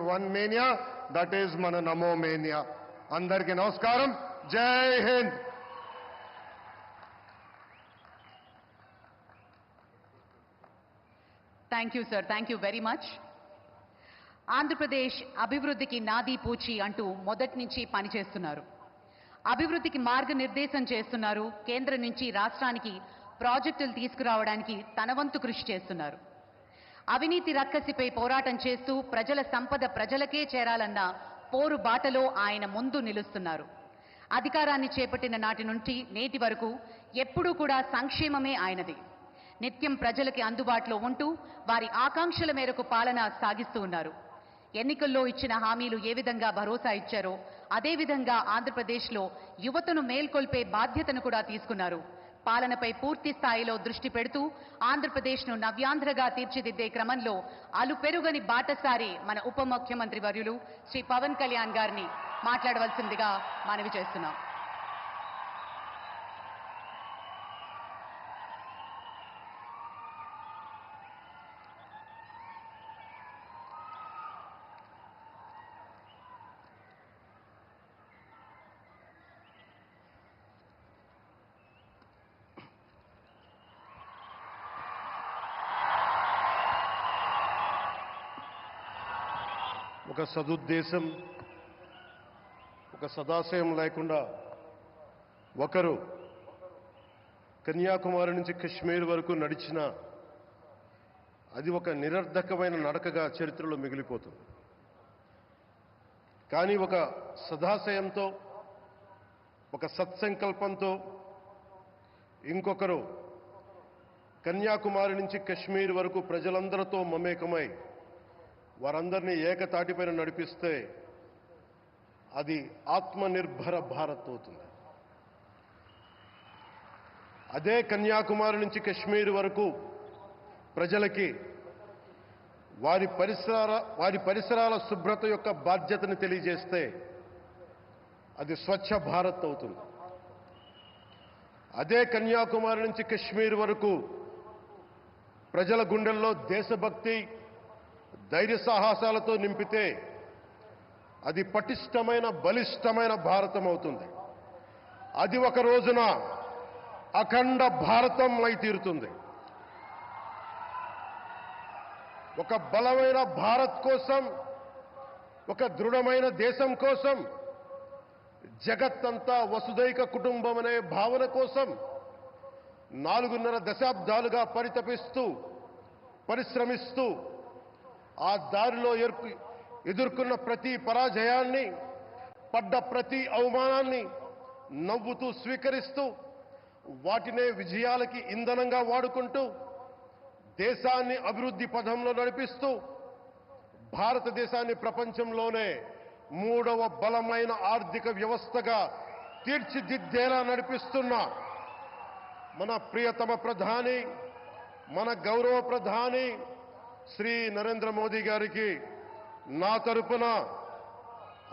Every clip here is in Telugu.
వన్ మేనియా, దట్ ఈజ్ మన నమో మేనియా. అందరికీ నమస్కారం. జై Hind. Thank you sir, thank you very much. Andhra Pradesh అభివృద్ధికి నాదీ పూచి అంటూ మొదటి నుంచి పనిచేస్తున్నారు. అభివృద్ధికి మార్గనిర్దేశం చేస్తున్నారు. కేంద్రం నుంచి రాష్ట్రానికి ప్రాజెక్టులు తీసుకురావడానికి తన వంతు కృషి చేస్తున్నారు. అవినీతి రక్కసిపై పోరాటం చేస్తూ ప్రజల సంపద ప్రజలకే చేరాలన్న పోరు బాటలో ఆయన ముందు నిలుస్తున్నారు. అధికారాన్ని చేపట్టిన నాటి నుంచి నేటి వరకు ఎప్పుడూ కూడా సంక్షేమమే ఆయనది. నిత్యం ప్రజలకి అందుబాటులో ఉంటూ వారి ఆకాంక్షల మేరకు పాలన సాగిస్తూ ఉన్నారు. ఎన్నికల్లో ఇచ్చిన హామీలు ఏ విధంగా భరోసా ఇచ్చారో అదేవిధంగా ఆంధ్రప్రదేశ్లో యువతను మేల్కొల్పే బాధ్యతను కూడా తీసుకున్నారు. పాలనపై పూర్తి స్థాయిలో దృష్టి పెడుతూ ఆంధ్రప్రదేశ్ను నవ్యాంధ్రగా తీర్చిదిద్దే క్రమంలో అలుపెరుగని బాటసారి మన ఉప ముఖ్యమంత్రి వర్యులు శ్రీ పవన్ కళ్యాణ్ గారిని మాట్లాడవలసిందిగా మనవి చేస్తున్నాం. ఒక సదుద్దేశం, ఒక సదాశయం లేకుండా ఒకరు కన్యాకుమారి నుంచి కశ్మీర్ వరకు నడిచిన అది ఒక నిరర్ధకమైన నడకగా చరిత్రలో మిగిలిపోతుంది. కానీ ఒక సదాశయంతో, ఒక సత్సంకల్పంతో ఇంకొకరు కన్యాకుమారి నుంచి కశ్మీర్ వరకు ప్రజలందరితో మమేకమై వారందరినీ ఏకతాటిపైన నడిపిస్తే అది ఆత్మనిర్భర భారత్ అవుతుంది. అదే కన్యాకుమారి నుంచి కశ్మీర్ వరకు ప్రజలకి వారి పరిసరాల శుభ్రత యొక్క బాధ్యతను తెలియజేస్తే అది స్వచ్ఛ భారత్ అవుతుంది. అదే కన్యాకుమారి నుంచి కశ్మీర్ వరకు ప్రజల గుండెల్లో దేశభక్తి, ధైర్య సాహసాలతో నింపితే అది పటిష్టమైన, బలిష్టమైన భారతం అవుతుంది. అది ఒక రోజున అఖండ భారతం అయి తీరుతుంది. ఒక బలమైన భారత్ కోసం, ఒక దృఢమైన దేశం కోసం, జగత్తంతా వసుదైక కుటుంబం అనే భావన కోసం 4.5 దశాబ్దాలుగా పరితపిస్తూ, పరిశ్రమిస్తూ ఆ దారిలో ఎదుర్కొన్న ప్రతి పరాజయాన్ని, పడ్డ ప్రతి అవమానాన్ని నవ్వుతూ స్వీకరిస్తూ వాటినే విజయాలకి ఇంధనంగా వాడుకుంటూ దేశాన్ని అభివృద్ధి పథంలో నడిపిస్తూ భారతదేశాన్ని ప్రపంచంలోనే 3వ బలమైన ఆర్థిక వ్యవస్థగా తీర్చిదిద్దేలా నడిపిస్తున్న మన ప్రియతమ ప్రధాని, మన గౌరవ ప్రధాని శ్రీ నరేంద్ర మోదీ గారికి నా తరపున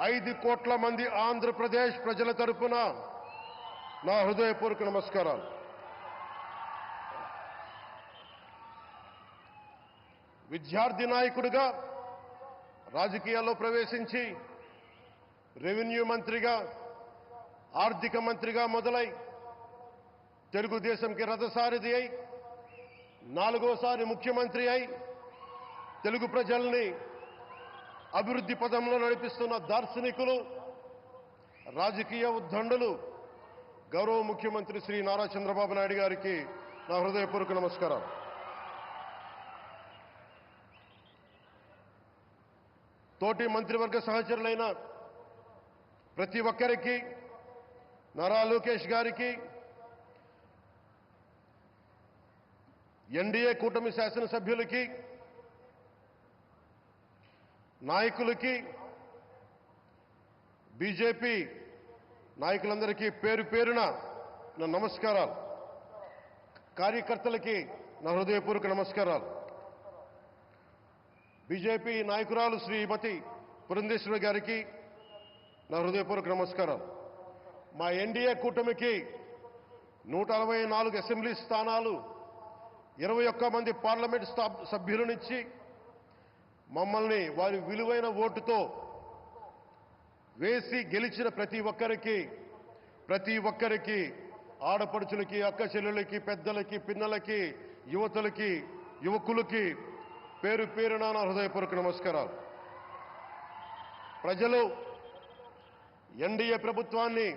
5 కోట్ల మంది ఆంధ్రప్రదేశ్ ప్రజల తరపున నా హృదయపూర్వక నమస్కారాలు. విద్యార్థి నాయకుడిగా రాజకీయాల్లో ప్రవేశించి రెవెన్యూ మంత్రిగా, ఆర్థిక మంత్రిగా మొదలై తెలుగుదేశంకి రథసారథి అయి 4వసారి ముఖ్యమంత్రి అయి తెలుగు ప్రజల్ని అభివృద్ధి పథంలో నడిపిస్తున్న దార్శనికులు, రాజకీయ ఉద్దండులు గౌరవ ముఖ్యమంత్రి శ్రీ నారా చంద్రబాబు నాయుడు గారికి నా హృదయపూర్వక నమస్కారం. తోటి మంత్రివర్గ సహచరులైన ప్రతి ఒక్కరికి, నారా లోకేష్ గారికి, ఎన్డీఏ కూటమి శాసనసభ్యులకి, నాయకులకి, బీజేపీ నాయకులందరికీ పేరు పేరున నా నమస్కారాలు. కార్యకర్తలకి నా హృదయపూర్వక నమస్కారాలు. బీజేపీ నాయకురాలు శ్రీమతి పురంధేశ్వరి గారికి నా హృదయపూర్వక నమస్కారాలు. మా ఎన్డీఏ కూటమికి 164 అసెంబ్లీ స్థానాలు, 21 మంది పార్లమెంట్ సభ్యులనిచ్చి మమ్మల్ని వారి విలువైన ఓటుతో వేసి గెలిచిన ప్రతి ఒక్కరికి ఆడపడుచులకి, అక్క చెల్లెలకి, పెద్దలకి, పిన్నలకి, యువతులకి, యువకులకి పేరు పేరున నా హృదయపూర్వక నమస్కారాలు. ప్రజలు ఎన్డీఏ ప్రభుత్వాన్ని